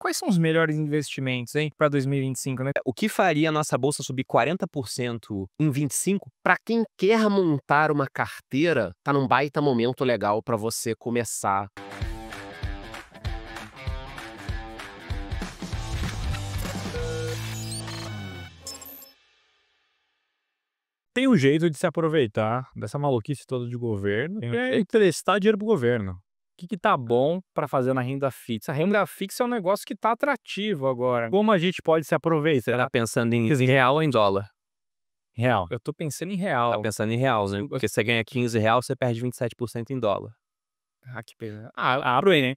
quais são os melhores investimentos, hein, para 2025, né? O que faria a nossa bolsa subir 40% em 25? Para quem quer montar uma carteira, tá num baita momento legal para você começar. Tem um jeito de se aproveitar dessa maluquice toda de governo, é emprestar dinheiro pro governo. O que tá bom para fazer na renda fixa? A renda fixa é um negócio que tá atrativo agora. Como a gente pode se aproveitar? Você tá pensando em real ou em dólar? Real. Eu tô pensando em real. Tá pensando em real, né? Porque você ganha R$15, você perde 27% em dólar. Ah, que pena. Abro aí, né?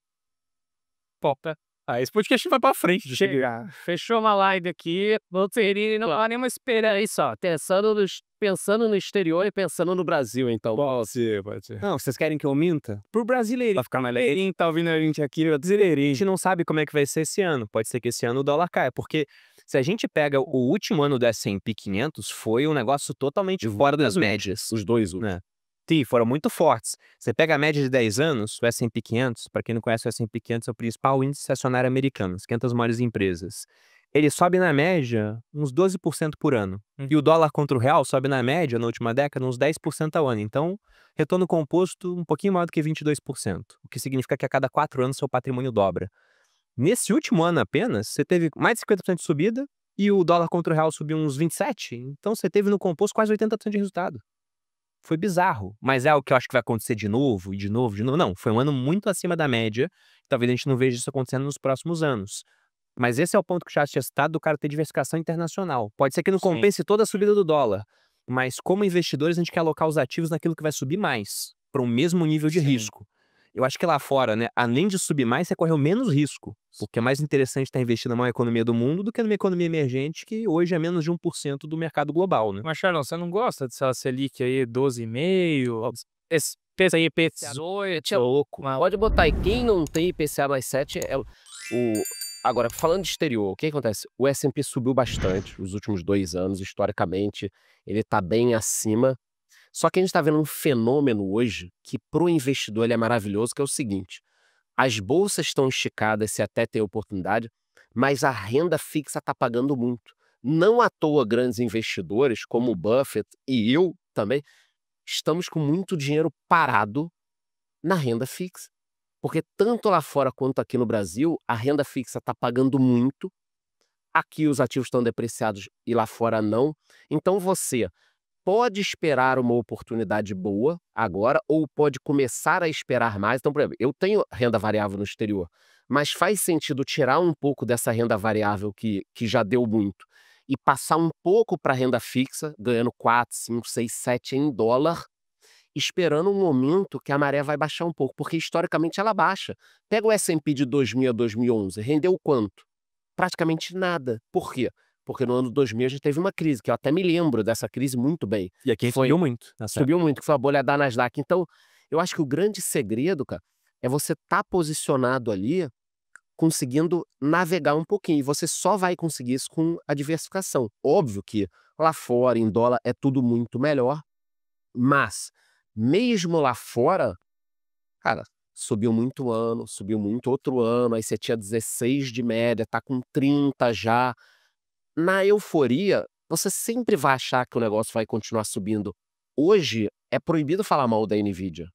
Pô, esse podcast vai pra frente. Chega. Fechou uma live aqui. Volteirinho não há nenhuma esperança. Aí só, pensando no exterior e pensando no Brasil, então. Pode ser. Não, vocês querem que eu minta? Pro brasileirinho. Vai ficar mais leirinho, tá ouvindo a gente aqui, A brasileirinho. gente não sabe como é que vai ser esse ano. Pode ser que esse ano o dólar caia. Porque se a gente pega o último ano do S&P 500, foi um negócio totalmente fora das médias. Os dois, né? Sim, foram muito fortes. Você pega a média de 10 anos, o S&P 500, para quem não conhece, o S&P 500 é o principal índice acionário americano, as 500 maiores empresas. Ele sobe na média uns 12% por ano. E o dólar contra o real sobe na média, na última década, uns 10% ao ano. Então, retorno composto um pouquinho maior do que 22%, o que significa que a cada 4 anos seu patrimônio dobra. Nesse último ano apenas, você teve mais de 50% de subida e o dólar contra o real subiu uns 27%. Então, você teve no composto quase 80% de resultado. Foi bizarro, mas é algo que eu acho que vai acontecer de novo, e de novo, de novo. Não, foi um ano muito acima da média. Talvez a gente não veja isso acontecendo nos próximos anos. Mas esse é o ponto que o chat tinha citado do cara ter diversificação internacional. Pode ser que não compense toda a subida do dólar, mas como investidores a gente quer alocar os ativos naquilo que vai subir mais, para o mesmo nível de risco. Eu acho que lá fora, né, além de subir mais, você correu menos risco, porque é mais interessante estar investindo na maior economia do mundo do que numa economia emergente, que hoje é menos de 1% do mercado global, né? Mas, Charlão, você não gosta dessa Selic aí, 12,5%? Esse peso aí, IPCA 18, louco. Pode botar aí, quem não tem IPCA mais 7 é o... Agora, falando de exterior, o que acontece? O S&P subiu bastante nos últimos 2 anos, historicamente, ele tá bem acima. Só que a gente está vendo um fenômeno hoje que para o investidor ele é maravilhoso, que é o seguinte: as bolsas estão esticadas, se até tem oportunidade, mas a renda fixa está pagando muito. Não à toa grandes investidores, como o Buffett e eu também, estamos com muito dinheiro parado na renda fixa. Porque tanto lá fora quanto aqui no Brasil, a renda fixa está pagando muito, aqui os ativos estão depreciados e lá fora não. Então você pode esperar uma oportunidade boa agora ou pode começar a esperar mais. Então, por exemplo, eu tenho renda variável no exterior, mas faz sentido tirar um pouco dessa renda variável que já deu muito e passar um pouco para renda fixa, ganhando 4, 5, 6, 7 em dólar, esperando um momento que a maré vai baixar um pouco, porque historicamente ela baixa. Pega o S&P de 2000 a 2011, rendeu quanto? Praticamente nada. Por quê? Porque no ano 2000 a gente teve uma crise, que eu até me lembro dessa crise muito bem. E aqui subiu muito. Subiu muito, que foi a bolha da Nasdaq. Então, eu acho que o grande segredo, cara, é você estar posicionado ali, conseguindo navegar um pouquinho. E você só vai conseguir isso com a diversificação. Óbvio que lá fora, em dólar, é tudo muito melhor, mas mesmo lá fora, cara, subiu muito ano, subiu muito outro ano, aí você tinha 16 de média, tá com 30 já. Na euforia, você sempre vai achar que o negócio vai continuar subindo. Hoje, é proibido falar mal da Nvidia.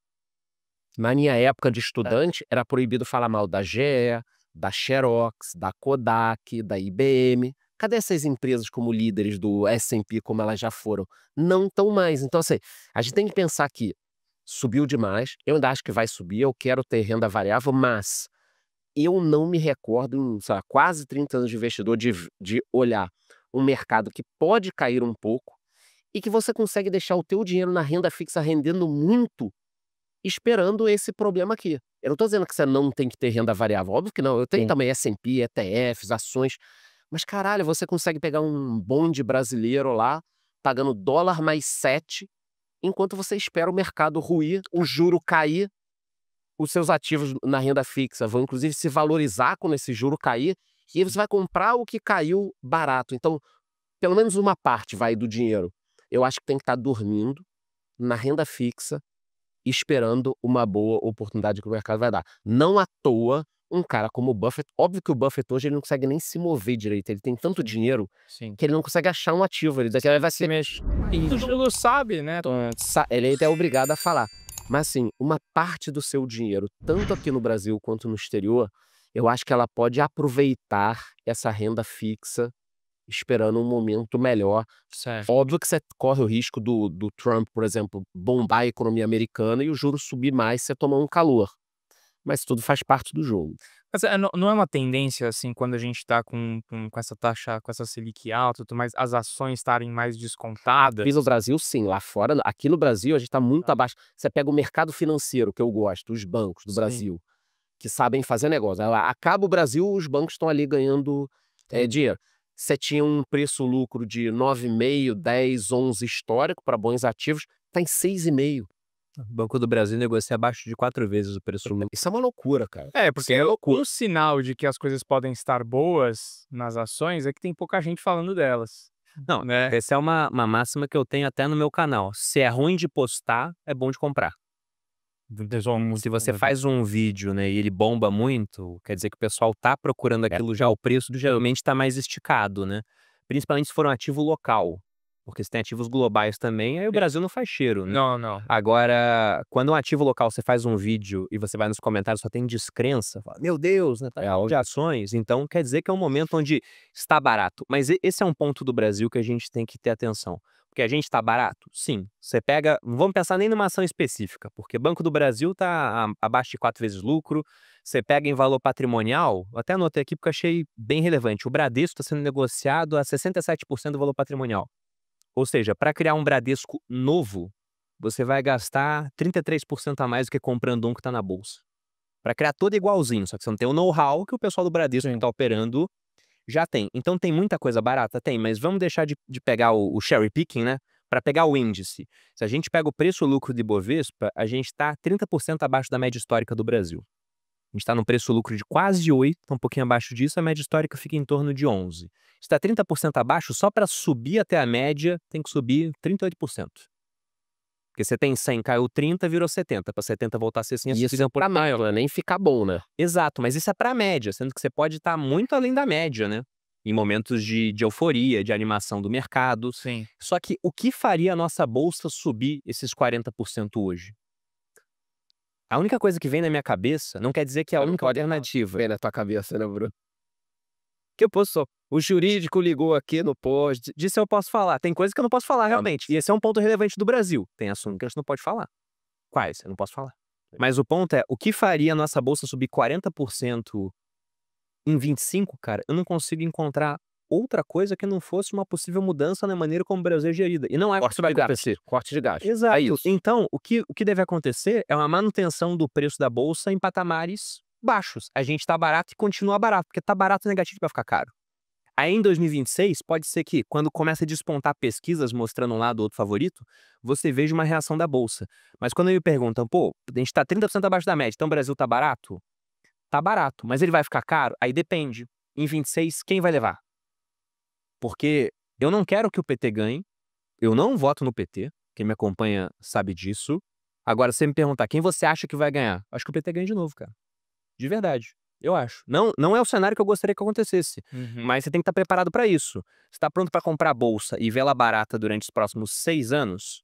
Na minha época de estudante, era proibido falar mal da GE, da Xerox, da Kodak, da IBM. Cadê essas empresas como líderes do S&P, como elas já foram? Não estão mais. Então, assim, a gente tem que pensar que subiu demais, eu ainda acho que vai subir, eu quero ter renda variável, mas eu não me recordo, em, sei lá, quase 30 anos de investidor, de olhar um mercado que pode cair um pouco e que você consegue deixar o teu dinheiro na renda fixa rendendo muito, esperando esse problema aqui. Eu não estou dizendo que você não tem que ter renda variável, óbvio que não, eu tenho também S&P, ETFs, ações, mas caralho, você consegue pegar um bonde brasileiro lá, pagando dólar mais 7, enquanto você espera o mercado ruir, o juro cair, os seus ativos na renda fixa vão inclusive se valorizar quando esse juro cair, e aí você vai comprar o que caiu barato. Então, pelo menos uma parte vai do dinheiro. Eu acho que tem que estar dormindo na renda fixa, esperando uma boa oportunidade que o mercado vai dar. Não à toa, um cara como o Buffett, óbvio que o Buffett hoje ele não consegue nem se mover direito, ele tem tanto dinheiro Sim. que ele não consegue achar um ativo, ele vai Se ser... mexe. E todo mundo sabe, né? Ele ainda é obrigado a falar. Mas assim, uma parte do seu dinheiro, tanto aqui no Brasil quanto no exterior, eu acho que ela pode aproveitar essa renda fixa esperando um momento melhor. Certo. Óbvio que você corre o risco do Trump, por exemplo, bombar a economia americana e o juro subir mais, você tomar um calor. Mas tudo faz parte do jogo. Mas não é uma tendência, assim, quando a gente tá com essa taxa, com essa Selic alta e tudo mais, as ações estarem mais descontadas? Aqui no Brasil, sim. Lá fora, aqui no Brasil, a gente está muito abaixo. Você pega o mercado financeiro, que eu gosto, os bancos do Sim. Brasil, que sabem fazer negócio. Acaba o Brasil, os bancos estão ali ganhando dinheiro. Você tinha um preço-lucro de 9,5, 10, 11 histórico para bons ativos, está em 6,5. O Banco do Brasil negocia abaixo de 4 vezes o preço do Isso é uma loucura, cara. Porque Isso é loucura. um sinal de que as coisas podem estar boas nas ações é que tem pouca gente falando delas. Não, né? essa é uma máxima que eu tenho até no meu canal. Se é ruim de postar, é bom de comprar. Se você faz um vídeo, né, e ele bomba muito, quer dizer que o pessoal tá procurando aquilo já, o preço geralmente tá mais esticado, né? Principalmente se for um ativo local. Porque se tem ativos globais também, aí o Brasil não faz cheiro, né? Não. Agora, quando um ativo local você faz um vídeo e você vai nos comentários só tem descrença, fala, meu Deus, né, tá de ações, então quer dizer que é um momento onde está barato. Mas esse é um ponto do Brasil que a gente tem que ter atenção. Porque a gente está barato? Sim. Você pega, não vamos pensar nem numa ação específica, porque Banco do Brasil está abaixo de 4 vezes lucro. Você pega em valor patrimonial, eu até anotei aqui porque eu achei bem relevante. O Bradesco está sendo negociado a 67% do valor patrimonial. Ou seja, para criar um Bradesco novo, você vai gastar 33% a mais do que comprando um que está na bolsa. Para criar todo igualzinho, só que você não tem o know-how que o pessoal do Bradesco que está operando já tem. Então tem muita coisa barata? Tem, mas vamos deixar de pegar o cherry picking, né? Para pegar o índice. Se a gente pega o preço-lucro de Bovespa, a gente está 30% abaixo da média histórica do Brasil. A gente está num preço-lucro de quase 8, um pouquinho abaixo disso, a média histórica fica em torno de 11. Se está 30% abaixo, só para subir até a média, tem que subir 38%. Porque você tem 100, caiu 30, virou 70. Para 70 voltar a ser 100, Isso é pra média, nem ficar bom, né? Exato, mas isso é para a média, sendo que você pode estar muito além da média, né? Em momentos de euforia, de animação do mercado. Sim. Só que o que faria a nossa bolsa subir esses 40% hoje? A única coisa que vem na minha cabeça, não quer dizer que é a única alternativa. Vem na tua cabeça, né, Bruno? Que eu posso. O jurídico ligou aqui no post. Disso eu posso falar. Tem coisa que eu não posso falar, realmente. E esse é um ponto relevante do Brasil. Tem assunto que a gente não pode falar. Quais? Eu não posso falar. Mas o ponto é, o que faria a nossa bolsa subir 40% em 25, cara? Eu não consigo encontrar outra coisa que não fosse uma possível mudança na maneira como o Brasil é gerido. E não é Corte de gasto. Corte de gasto. Exato. É isso. Então, o que deve acontecer é uma manutenção do preço da bolsa em patamares baixos. A gente tá barato e continua barato, porque tá barato negativo vai ficar caro. Aí em 2026, pode ser que, quando começa a despontar pesquisas mostrando um lado ou outro favorito, você veja uma reação da bolsa. Mas quando me perguntam, pô, a gente tá 30% abaixo da média, então o Brasil tá barato? Tá barato, mas ele vai ficar caro? Aí depende. Em 26, quem vai levar? Porque eu não quero que o PT ganhe, eu não voto no PT, quem me acompanha sabe disso. Agora, se você me perguntar quem você acha que vai ganhar, acho que o PT ganha de novo, cara. De verdade. Eu acho. Não é o cenário que eu gostaria que acontecesse. Mas você tem que estar preparado para isso. Você está pronto para comprar a bolsa e vê-la barata durante os próximos 6 anos?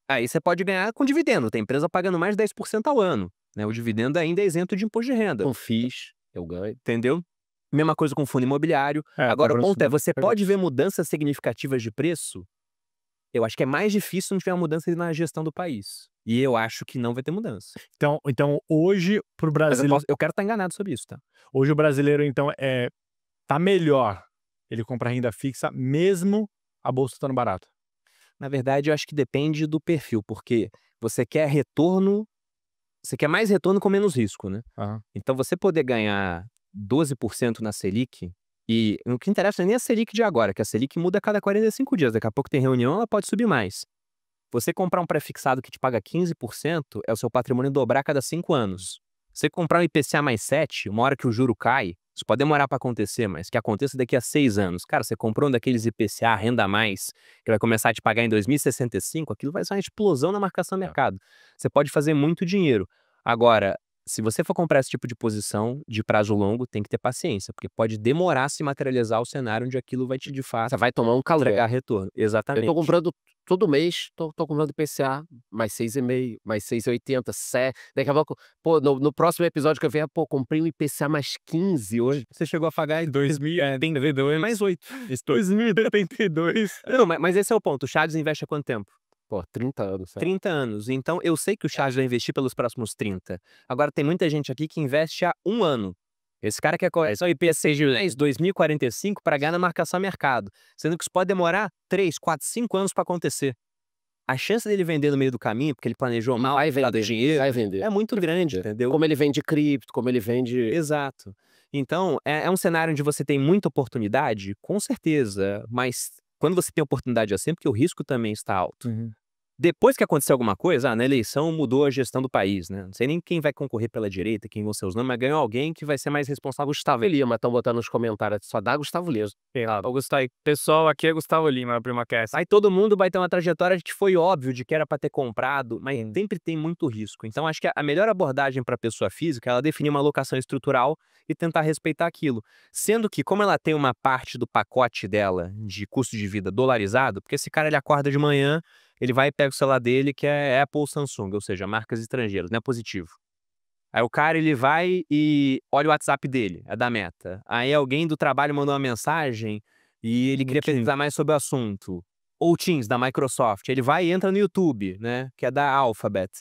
Aí você pode ganhar com dividendo. Tem empresa pagando mais de 10% ao ano. Né? O dividendo ainda é isento de imposto de renda. Com FIIs, eu ganho. Entendeu? Mesma coisa com fundo imobiliário. Agora, o ponto é, você pode ver mudanças significativas de preço? Eu acho que é mais difícil se não tiver uma mudança na gestão do país. E eu acho que não vai ter mudança. Então hoje, pro Brasil. Eu quero estar enganado sobre isso, tá? Hoje o brasileiro, então, tá melhor ele comprar renda fixa, mesmo a bolsa estando barata. Na verdade, eu acho que depende do perfil, porque você quer retorno, você quer mais retorno com menos risco, né? Então, você poder ganhar 12% na Selic, e o que interessa não é nem a Selic de agora, que a Selic muda a cada 45 dias, daqui a pouco tem reunião, ela pode subir mais. Você comprar um pré-fixado que te paga 15%, é o seu patrimônio dobrar a cada 5 anos. Você comprar um IPCA mais 7, uma hora que o juro cai, isso pode demorar para acontecer, mas que aconteça daqui a 6 anos. Cara, você comprou um daqueles IPCA, renda a mais, que vai começar a te pagar em 2065, aquilo vai ser uma explosão na marcação do mercado. Você pode fazer muito dinheiro. Agora, se você for comprar esse tipo de posição de prazo longo, tem que ter paciência, porque pode demorar a se materializar o cenário onde aquilo vai te, de fato, Você vai tomar um calor. entregar retorno. Eu Exatamente. tô comprando todo mês, tô comprando IPCA, mais 6,5, mais 6,80, 7. Daqui a pouco, pô, no próximo episódio que eu vier, pô, comprei um IPCA mais 15 hoje. Você chegou a pagar em 2032 mais 8. 2032. Não, mas esse é o ponto. O Charles investe há quanto tempo? Pô, 30 anos. 30 anos. Então, eu sei que o Charles vai investir pelos próximos 30. Agora, tem muita gente aqui que investe há 1 ano. Esse cara quer só IPCA de 2045 para ganhar na marcação a mercado. Sendo que isso pode demorar 3, 4, 5 anos para acontecer. A chance dele vender no meio do caminho, porque ele planejou mal, Vai vender dinheiro, vai vender. é muito grande, entendeu? Como ele vende cripto, como ele vende... Exato. Então, é um cenário onde você tem muita oportunidade, com certeza, mas quando você tem oportunidade assim, porque o risco também está alto. Depois que aconteceu alguma coisa, na eleição mudou a gestão do país, né? Não sei nem quem vai concorrer pela direita, quem vão ser os nomes, mas ganhou alguém que vai ser mais responsável. Gustavo Lima, estão botando nos comentários, só dá Gustavo Lima. Pessoal, aqui é Gustavo Lima, PrimaCast. Aí todo mundo vai ter uma trajetória que foi óbvio de que era para ter comprado, mas sempre tem muito risco. Então acho que a melhor abordagem para a pessoa física é ela definir uma alocação estrutural e tentar respeitar aquilo. Sendo que, como ela tem uma parte do pacote dela de custo de vida dolarizado, porque esse cara ele acorda de manhã, ele vai e pega o celular dele, que é Apple ou Samsung, ou seja, marcas estrangeiras, não é positivo. Aí o cara ele vai e olha o WhatsApp dele, é da Meta. Aí alguém do trabalho mandou uma mensagem e ele queria pesquisar mais sobre o assunto. Ou Teams, da Microsoft. Ele vai e entra no YouTube, né, que é da Alphabet.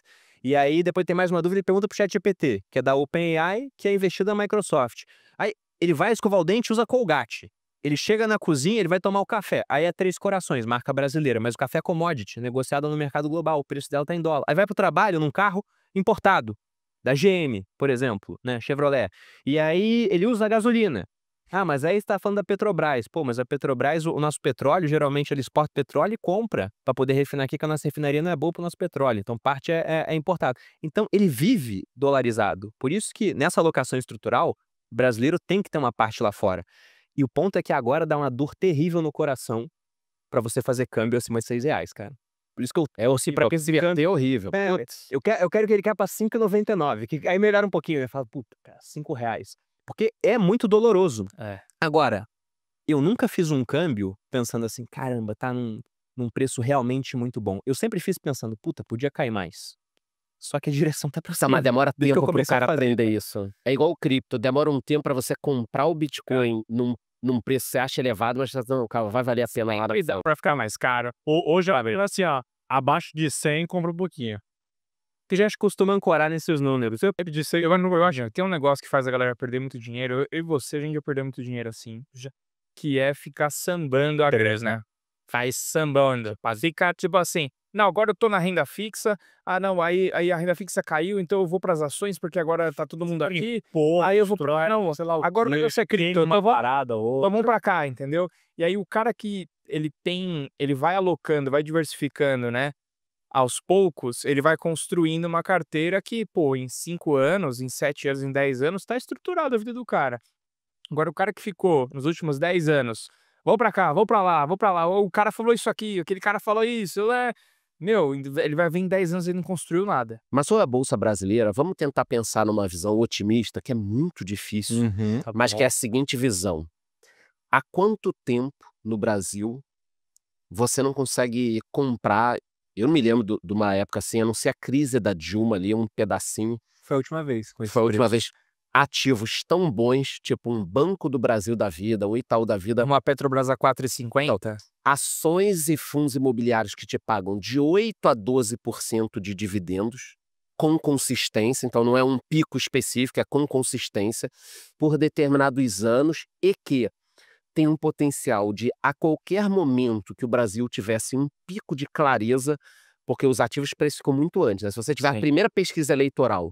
E aí depois tem mais uma dúvida e pergunta pro ChatGPT, que é da OpenAI, que é investida na Microsoft. Aí ele vai escovar o dente e usa Colgate. Ele chega na cozinha, ele vai tomar o café. Aí é Três Corações, marca brasileira, mas o café é commodity, negociado no mercado global, o preço dela tá em dólar. Aí vai pro trabalho num carro importado, da GM, por exemplo, né, Chevrolet. E aí ele usa a gasolina. Ah, mas aí você tá falando da Petrobras. Pô, mas a Petrobras, o nosso petróleo, geralmente ele exporta petróleo e compra para poder refinar aqui, que a nossa refinaria não é boa pro nosso petróleo. Então parte é importado. Então ele vive dolarizado. Por isso que nessa alocação estrutural, o brasileiro tem que ter uma parte lá fora. E o ponto é que agora dá uma dor terrível no coração pra você fazer câmbio acima de R$6, cara. Por isso que Pra converter é horrível. eu quero que ele caia pra 5,99, que aí melhora um pouquinho. Eu falo, puta, cara, R$5. Porque é muito doloroso. Agora, eu nunca fiz um câmbio pensando assim, caramba, tá num preço realmente muito bom. Eu sempre fiz pensando, puta, podia cair mais. Só que a direção tá pra cima. Mas demora Desde que eu tempo pro comecei a cara fazer. aprender isso. É igual o cripto, demora um tempo pra você comprar o Bitcoin num preço que você acha elevado, mas não, calma, vai valer a pena lá na frente. Pra ficar mais caro. Hoje, assim, ó, abaixo de 100, compra um pouquinho. Que já costuma ancorar nesses números. Eu acho que tem um negócio que faz a galera perder muito dinheiro. Eu e você, a gente já perdeu muito dinheiro assim. Que é ficar sambando a grana, né? Faz sambando. Fica tipo assim, não, agora eu tô na renda fixa. Ah, não, aí a renda fixa caiu, então eu vou pras ações, porque agora tá todo mundo aqui. Aí eu vou pra... Não, sei lá, agora eu sei cripto, eu vou... parada ou Vamos pra cá, entendeu? E aí o cara que ele vai alocando, vai diversificando, né? Aos poucos, ele vai construindo uma carteira que, pô, em 5 anos, em 7 anos, em 10 anos, tá estruturada a vida do cara. Agora, o cara que ficou nos últimos 10 anos, vou pra cá, vou pra lá, o cara falou isso aqui, aquele cara falou isso, meu, ele vai vir em 10 anos e ele não construiu nada. Mas sobre a Bolsa Brasileira, vamos tentar pensar numa visão otimista, que é muito difícil, mas que é a seguinte visão. Há quanto tempo no Brasil você não consegue comprar... Eu não me lembro de uma época assim, a não ser a crise da Dilma ali, um pedacinho. Foi a última vez. Foi a última vez. Ativos tão bons, tipo um Banco do Brasil da vida, um Itaú da vida. Uma Petrobras a 4,50. Ações e fundos imobiliários que te pagam de 8% a 12% de dividendos, com consistência, então não é um pico específico, é com consistência, por determinados anos, e que tem um potencial de, a qualquer momento que o Brasil tivesse um pico de clareza, porque os ativos precificam muito antes, né? Se você tiver a primeira pesquisa eleitoral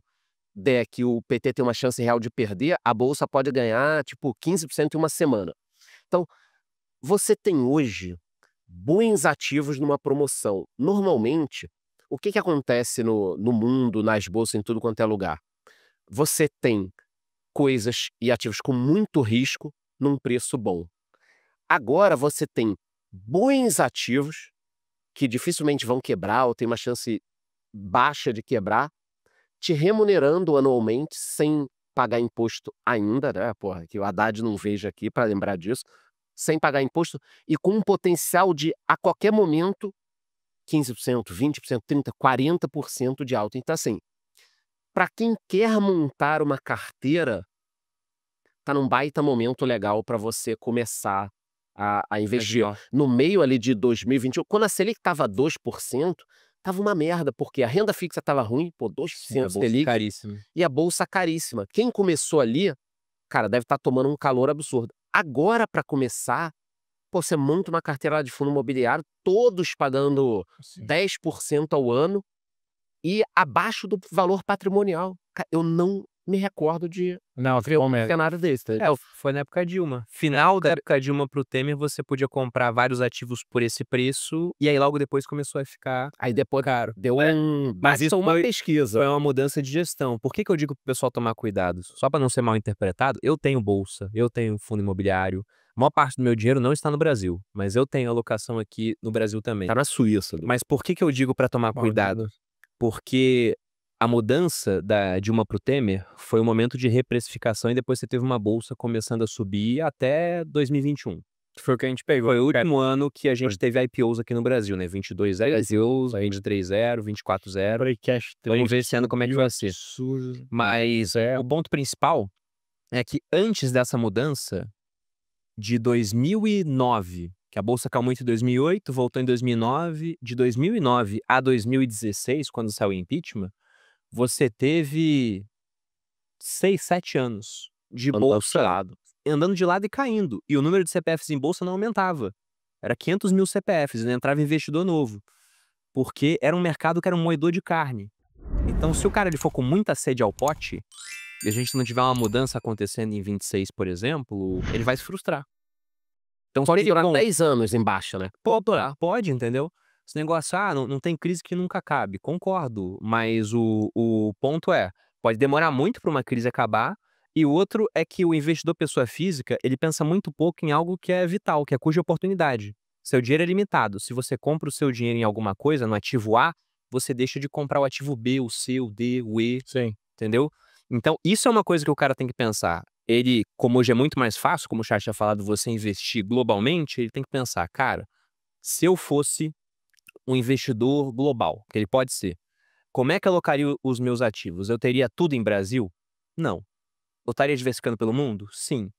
der que o PT tem uma chance real de perder, a Bolsa pode ganhar, tipo, 15% em uma semana. Então, você tem hoje bons ativos numa promoção. Normalmente, o que acontece no mundo, nas bolsas, em tudo quanto é lugar? Você tem coisas e ativos com muito risco num preço bom. Agora você tem bons ativos que dificilmente vão quebrar ou tem uma chance baixa de quebrar, te remunerando anualmente sem pagar imposto ainda, né? Porra, que o Haddad não veja aqui para lembrar disso, sem pagar imposto e com um potencial de, a qualquer momento, 15%, 20%, 30%, 40% de alta. Então, assim, para quem quer montar uma carteira, tá num baita momento legal para você começar a investir. Legal. No meio ali de 2021, quando a Selic estava 2%, tava uma merda, porque a renda fixa estava ruim, pô, 2% bolsa Selic, caríssimo. e a bolsa caríssima. Quem começou ali, cara, deve estar tomando um calor absurdo. Agora, para começar, pô, você monta uma carteira lá de fundo imobiliário, todos pagando 10% ao ano e abaixo do valor patrimonial. Eu não me recordo de Não, ver um como é? cenário desse. Tá? Foi na época Dilma. Final da época Dilma pro Temer, você podia comprar vários ativos por esse preço, e aí logo depois começou a ficar Aí depois caro. deu Mas basta isso uma foi pesquisa. uma mudança de gestão. Por que que eu digo pro pessoal tomar cuidado? Só para não ser mal interpretado, eu tenho bolsa, eu tenho fundo imobiliário. A maior parte do meu dinheiro não está no Brasil, mas eu tenho alocação aqui no Brasil também. Tá na Suíça. Mas por que que eu digo para tomar cuidado? Porque a mudança da Dilma pro Temer foi um momento de reprecificação e depois você teve uma bolsa começando a subir até 2021. Foi o que a gente pegou. Foi o último ano que a gente teve IPOs aqui no Brasil, né? 22 IPOs, 23.0, 24.0. Falei cash. Vamos ver esse ano como é que vai ser. Absurdo. Mas o ponto principal é que antes dessa mudança, de 2009, que a bolsa caiu muito em 2008, voltou em 2009, de 2009 a 2016, quando saiu o impeachment, você teve 6, 7 anos de bolsa andando de lado e caindo. E o número de CPFs em bolsa não aumentava. Era 500 mil CPFs, não entrava investidor novo. Porque era um mercado que era um moedor de carne. Então, se o cara ele for com muita sede ao pote, e a gente não tiver uma mudança acontecendo em 26, por exemplo, ele vai se frustrar. Então, Pode durar bom, 10 anos em baixa, né? pode, entendeu? Esse negócio, não tem crise que nunca acabe. Concordo, mas o ponto é, pode demorar muito para uma crise acabar, e o outro é que o investidor pessoa física, ele pensa muito pouco em algo que é vital, que é cuja oportunidade. Seu dinheiro é limitado. Se você compra o seu dinheiro em alguma coisa, no ativo A, você deixa de comprar o ativo B, o C, o D, o E, Sim. entendeu? Então, isso é uma coisa que o cara tem que pensar. Ele, como hoje é muito mais fácil, como o chat tinha falado, você investir globalmente, ele tem que pensar, cara, se eu fosse um investidor global, que ele pode ser, como é que eu alocaria os meus ativos? Eu teria tudo em Brasil? Não. Eu estaria diversificando pelo mundo? Sim.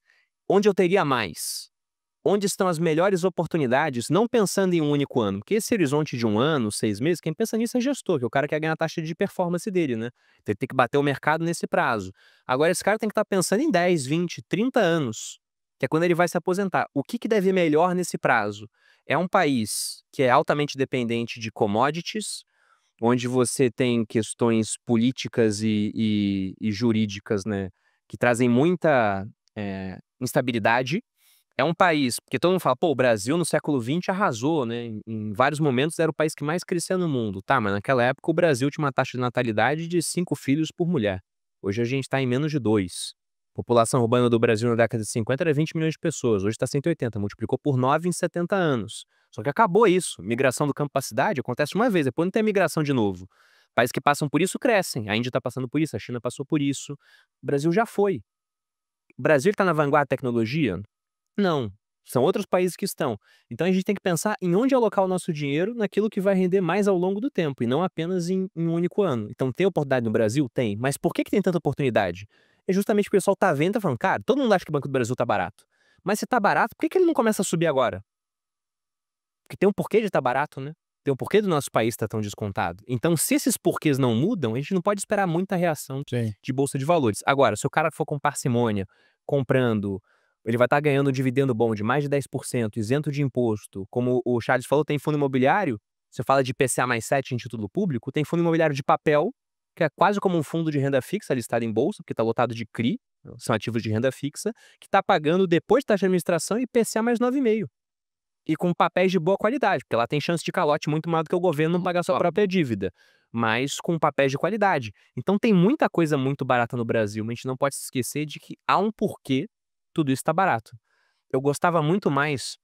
Onde eu teria mais? Onde estão as melhores oportunidades, não pensando em um único ano? Porque esse horizonte de 1 ano, 6 meses, quem pensa nisso é gestor, que o cara quer ganhar a taxa de performance dele, né? Então ele tem que bater o mercado nesse prazo. Agora esse cara tem que estar pensando em 10, 20, 30 anos, que é quando ele vai se aposentar. O que deve ir melhor nesse prazo? É um país que é altamente dependente de commodities, onde você tem questões políticas e jurídicas, né, que trazem muita instabilidade. É um país, porque todo mundo fala, pô, o Brasil no século XX arrasou, né? Em vários momentos era o país que mais crescia no mundo. Tá, mas naquela época o Brasil tinha uma taxa de natalidade de 5 filhos por mulher. Hoje a gente está em menos de 2. A população urbana do Brasil na década de 50 era 20 milhões de pessoas, hoje está 180, multiplicou por 9 em 70 anos. Só que acabou isso. Migração do campo para a cidade acontece uma vez, depois não tem migração de novo. Países que passam por isso crescem. A Índia está passando por isso, a China passou por isso. O Brasil já foi. O Brasil está na vanguarda da tecnologia? Não. São outros países que estão. Então a gente tem que pensar em onde alocar o nosso dinheiro naquilo que vai render mais ao longo do tempo, e não apenas em um único ano. Então tem oportunidade no Brasil? Tem. Mas por que tem tanta oportunidade? É justamente o pessoal tá vendo e tá falando, cara, todo mundo acha que o Banco do Brasil tá barato. Mas se tá barato, por que ele não começa a subir agora? Porque tem um porquê de estar barato, né? Tem um porquê do nosso país estar tão descontado. Então, se esses porquês não mudam, a gente não pode esperar muita reação de bolsa de valores. Agora, se o cara for com parcimônia, comprando, ele vai estar ganhando um dividendo bom de mais de 10%, isento de imposto. Como o Charles falou, tem fundo imobiliário, você fala de IPCA mais 7 em título público, tem fundo imobiliário de papel, que é quase como um fundo de renda fixa listado em bolsa, porque está lotado de CRI, são ativos de renda fixa, que está pagando, depois de taxa de administração, IPCA mais 9,5%. E com papéis de boa qualidade, porque lá tem chance de calote muito maior do que o governo não pagar sua própria dívida, mas com papéis de qualidade. Então tem muita coisa muito barata no Brasil, mas a gente não pode se esquecer de que há um porquê tudo isso está barato. Eu gostava muito mais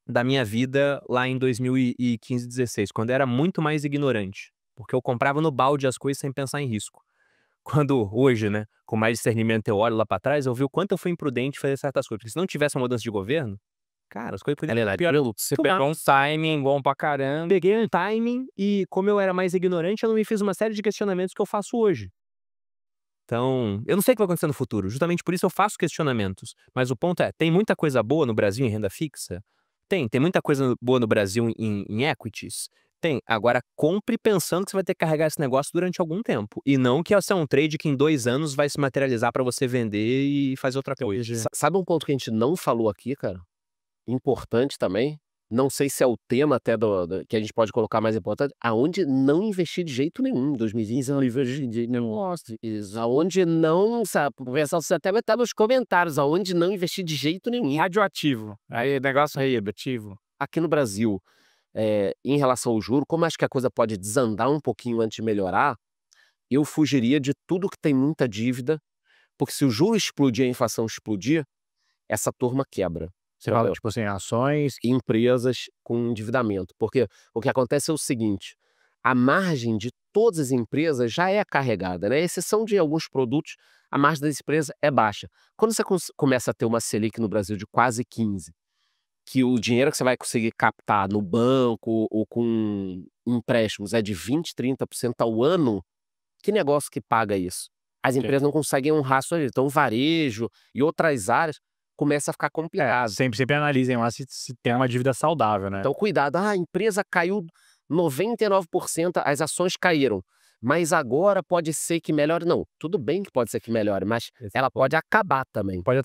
da minha vida lá em 2015, 16, quando eu era muito mais ignorante, porque eu comprava no balde as coisas sem pensar em risco. quando hoje, né, com mais discernimento eu olho lá pra trás, eu vi o quanto eu fui imprudente fazer certas coisas. Porque se não tivesse uma mudança de governo, cara, as coisas poderiam pior. Você pegou um timing bom pra caramba. Peguei um timing e, como eu era mais ignorante, eu não me fiz uma série de questionamentos que eu faço hoje. Então, eu não sei o que vai acontecer no futuro. Justamente por isso eu faço questionamentos. Mas o ponto é, tem muita coisa boa no Brasil em renda fixa? Tem muita coisa boa no Brasil em equities? Tem. Agora, compre pensando que você vai ter que carregar esse negócio durante algum tempo. E não que esse é um trade que em 2 anos vai se materializar para você vender e fazer outra coisa. Sabe um ponto que a gente não falou aqui, cara? Importante também. Não sei se é o tema até que a gente pode colocar mais importante. Aonde não investir de jeito nenhum. Em 2020 eu não investi de nenhum. Nossa, isso. Aonde não, sabe? O pessoal até vai estar nos comentários. Aonde não investir de jeito nenhum. Radioativo. Aí, negócio radioativo. Aqui no Brasil, em relação ao juro, como acho que a coisa pode desandar um pouquinho antes de melhorar, eu fugiria de tudo que tem muita dívida, porque se o juro explodir, a inflação explodir, essa turma quebra. Você fala, tipo assim, ações. Empresas com endividamento. Porque o que acontece é o seguinte, a margem de todas as empresas já é carregada, né? Exceção de alguns produtos, a margem das empresas é baixa. Quando você começa a ter uma Selic no Brasil de quase 15, que o dinheiro que você vai conseguir captar no banco ou com empréstimos é de 20, 30% ao ano, que negócio que paga isso? As empresas não conseguem honrar isso aí. Então, o varejo e outras áreas começa a ficar complicado. Sempre analisem lá se tem uma dívida saudável, né? Então, cuidado. A empresa caiu 99%, as ações caíram. Mas agora pode ser que melhore. Não, tudo bem que pode ser que melhore, mas ela pode acabar também. Pode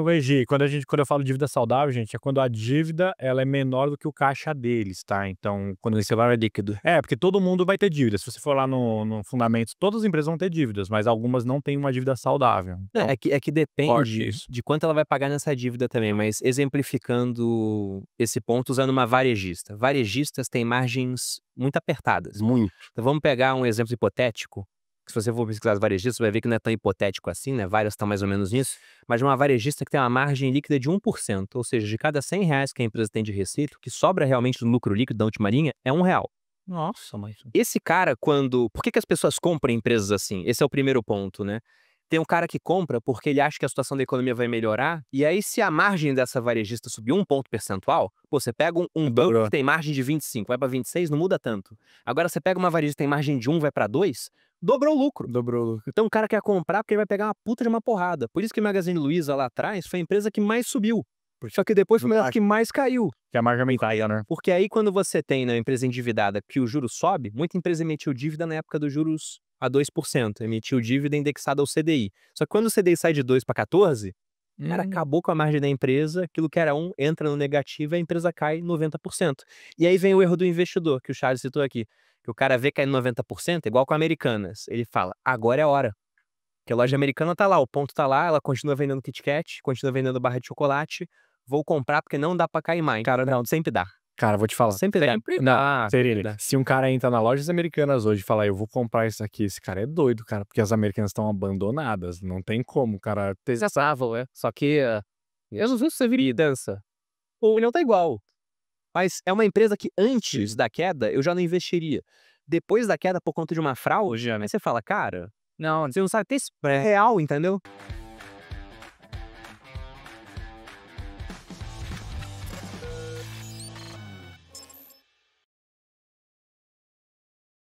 corrigir. Quando eu falo dívida saudável, gente, é quando a dívida ela é menor do que o caixa deles, tá? Então, quando esse valor é líquido. Porque todo mundo vai ter dívida. Se você for lá no Fundamentos, todas as empresas vão ter dívidas, mas algumas não têm uma dívida saudável. Então, é que depende isso. de quanto ela vai pagar nessa dívida também, mas exemplificando esse ponto usando uma varejista. Varejistas têm margens muito apertadas. Muito. Então vamos pegar um exemplo hipotético, que se você for pesquisar as varejistas, você vai ver que não é tão hipotético assim, né? Várias estão mais ou menos nisso, mas de uma varejista que tem uma margem líquida de 1%, ou seja, de cada R$100 que a empresa tem de receita, o que sobra realmente do lucro líquido da última linha é R$1. Nossa, mas... Esse cara, Por que as pessoas compram empresas assim? Esse é o primeiro ponto, né? Tem um cara que compra porque ele acha que a situação da economia vai melhorar, e aí se a margem dessa varejista subir 1 ponto percentual, você pega um banco que tem margem de 25, vai para 26, não muda tanto. Agora você pega uma varejista que tem margem de 1, vai para 2, dobrou o lucro. Então o cara quer comprar porque ele vai pegar uma puta de uma porrada. Por isso que o Magazine Luiza lá atrás foi a empresa que mais subiu. Só que depois foi a que mais caiu. Que a margem aumentar, né? Porque aí quando você tem uma empresa endividada que o juro sobe, muita empresa emitiu dívida na época dos juros a 2%, emitiu dívida indexada ao CDI. Só que quando o CDI sai de 2 para 14, cara, acabou com a margem da empresa, aquilo que era 1 entra no negativo e a empresa cai 90%. E aí vem o erro do investidor, que o Charles citou aqui, que o cara vê cair 90%, igual com Americanas. Ele fala, agora é a hora. Porque a loja americana tá lá, o ponto tá lá, ela continua vendendo Kit Kat, continua vendendo barra de chocolate, vou comprar porque não dá pra cair mais. Cara, não, sempre dá. Cara, vou te falar. Sempre dá. Seria. Se um cara entra na lojas americanas hoje e fala, eu vou comprar isso aqui, esse cara é doido, cara, porque as americanas estão abandonadas. Não tem como, cara. Pensável, Só que eu não sei se você viria dança. O milhão tá igual. Mas é uma empresa que antes da queda eu já não investiria. Depois da queda, por conta de uma fraude, aí você fala, cara, não, você não sabe ter esse real, entendeu?